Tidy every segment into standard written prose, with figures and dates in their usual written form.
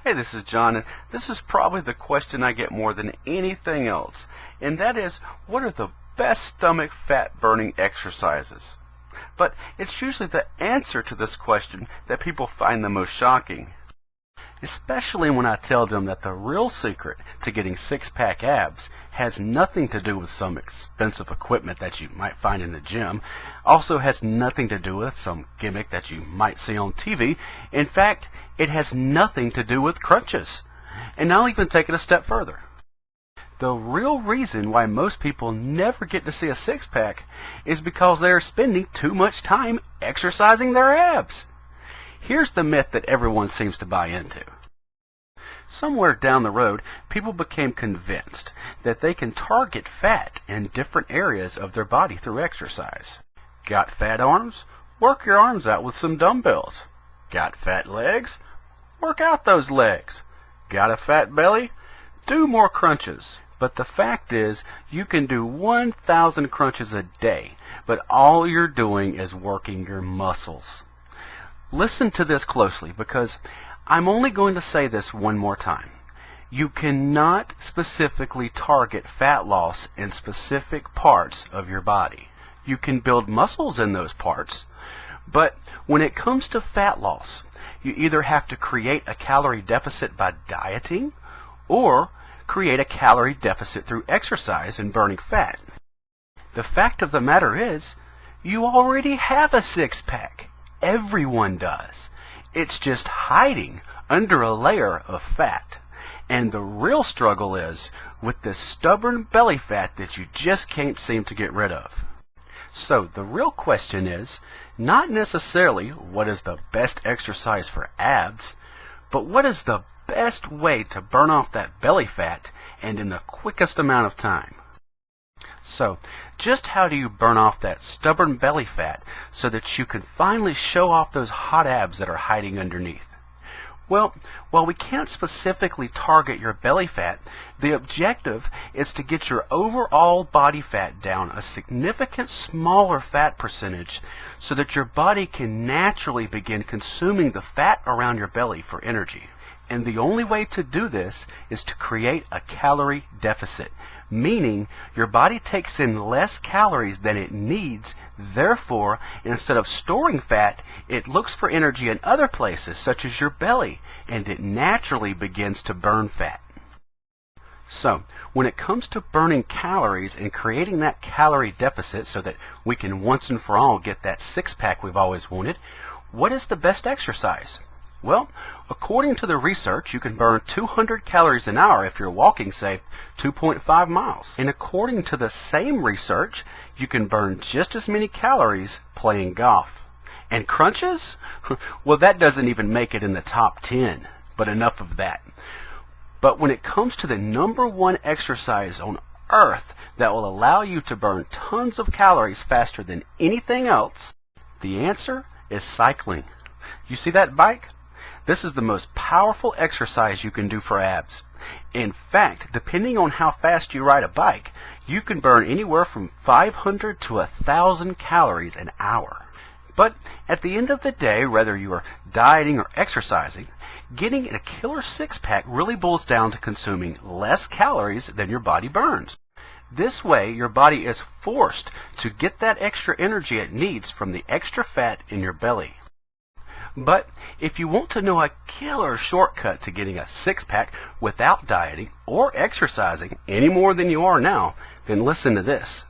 Hey, this is John, and this is probably the question I get more than anything else, and that is, what are the best stomach fat burning exercises? But it's usually the answer to this question that people find the most shocking, especially when I tell them that the real secret to getting six-pack abs has nothing to do with some expensive equipment that you might find in the gym, also has nothing to do with some gimmick that you might see on TV. In fact, it has nothing to do with crunches. And I'll even take it a step further. The real reason why most people never get to see a six-pack is because they are spending too much time exercising their abs. Here's the myth that everyone seems to buy into. Somewhere down the road, people became convinced that they can target fat in different areas of their body through exercise. Got fat arms? Work your arms out with some dumbbells. Got fat legs? Work out those legs. Got a fat belly? Do more crunches. But the fact is, you can do 1,000 crunches a day, but all you're doing is working your muscles. Listen to this closely, because I'm only going to say this one more time. You cannot specifically target fat loss in specific parts of your body. You can build muscles in those parts, but when it comes to fat loss, you either have to create a calorie deficit by dieting or create a calorie deficit through exercise and burning fat. The fact of the matter is, you already have a six-pack. Everyone does. It's just hiding under a layer of fat. And the real struggle is with this stubborn belly fat that you just can't seem to get rid of. So the real question is not necessarily what is the best exercise for abs, but what is the best way to burn off that belly fat and in the quickest amount of time. So, just how do you burn off that stubborn belly fat so that you can finally show off those hot abs that are hiding underneath? Well, while we can't specifically target your belly fat, the objective is to get your overall body fat down a significant smaller fat percentage so that your body can naturally begin consuming the fat around your belly for energy. And the only way to do this is to create a calorie deficit, meaning your body takes in less calories than it needs. Therefore, instead of storing fat, it looks for energy in other places, such as your belly, and it naturally begins to burn fat. So, when it comes to burning calories and creating that calorie deficit so that we can once and for all get that six-pack we've always wanted, what is the best exercise? Well, according to the research, you can burn 200 calories an hour if you're walking, say, 2.5 miles. And according to the same research, you can burn just as many calories playing golf. And crunches? Well, that doesn't even make it in the top 10, but enough of that. But when it comes to the number one exercise on earth that will allow you to burn tons of calories faster than anything else, the answer is cycling. You see that bike? This is the most powerful exercise you can do for abs. In fact, depending on how fast you ride a bike, you can burn anywhere from 500 to 1,000 calories an hour. But at the end of the day, whether you are dieting or exercising, getting a killer six-pack really boils down to consuming less calories than your body burns. This way, your body is forced to get that extra energy it needs from the extra fat in your belly. But if you want to know a killer shortcut to getting a six-pack without dieting or exercising any more than you are now, then listen to this.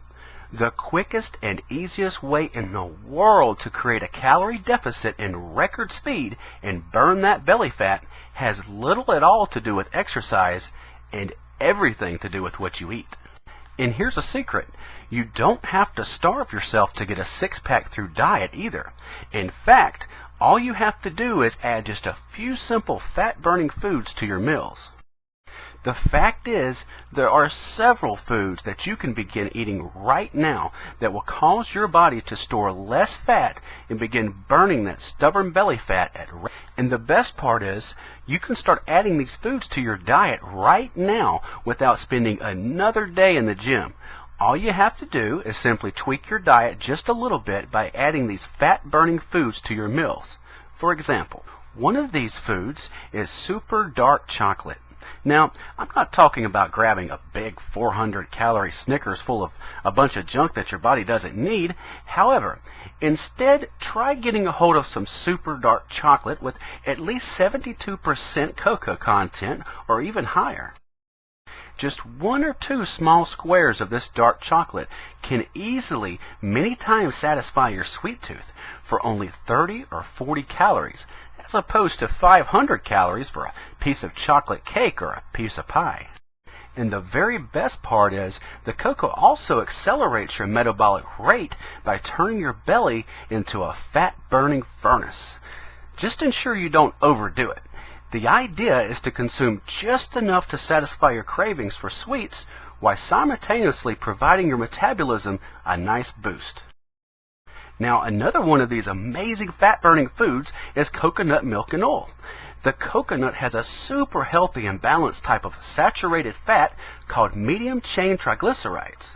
The quickest and easiest way in the world to create a calorie deficit in record speed and burn that belly fat has little at all to do with exercise and everything to do with what you eat. And here's a secret. You don't have to starve yourself to get a six-pack through diet either. In fact, all you have to do is add just a few simple fat-burning foods to your meals. The fact is, there are several foods that you can begin eating right now that will cause your body to store less fat and begin burning that stubborn belly fat at rest. And the best part is, you can start adding these foods to your diet right now without spending another day in the gym. All you have to do is simply tweak your diet just a little bit by adding these fat-burning foods to your meals. For example, One of these foods is super dark chocolate. Now, I'm not talking about grabbing a big 400-calorie Snickers full of a bunch of junk that your body doesn't need. However, instead, try getting a hold of some super dark chocolate with at least 72% cocoa content or even higher. Just 1 or 2 small squares of this dark chocolate can easily many times satisfy your sweet tooth for only 30 or 40 calories, as opposed to 500 calories for a piece of chocolate cake or a piece of pie. And the very best part is the cocoa also accelerates your metabolic rate by turning your belly into a fat-burning furnace. Just ensure you don't overdo it. The idea is to consume just enough to satisfy your cravings for sweets while simultaneously providing your metabolism a nice boost. Now, another one of these amazing fat-burning foods is coconut milk and oil. The coconut has a super healthy and balanced type of saturated fat called medium-chain triglycerides.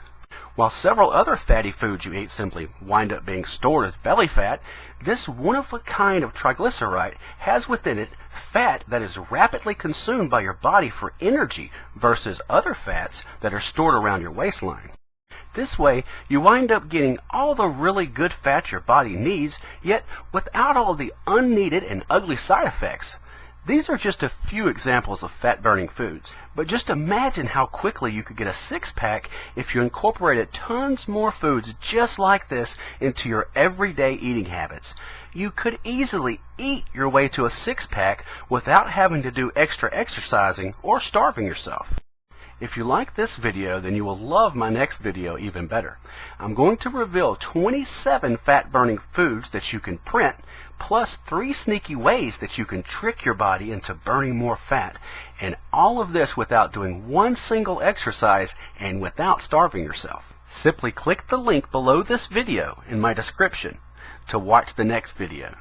While several other fatty foods you eat simply wind up being stored as belly fat, this one-of-a-kind of triglyceride has within it fat that is rapidly consumed by your body for energy versus other fats that are stored around your waistline. This way, you wind up getting all the really good fat your body needs, yet without all the unneeded and ugly side effects. These are just a few examples of fat-burning foods, but just imagine how quickly you could get a six-pack if you incorporated tons more foods just like this into your everyday eating habits. You could easily eat your way to a six-pack without having to do extra exercising or starving yourself. If you like this video, then you will love my next video even better. I'm going to reveal 27 fat-burning foods that you can print, plus 3 sneaky ways that you can trick your body into burning more fat, and all of this without doing one single exercise and without starving yourself. Simply click the link below this video in my description to watch the next video.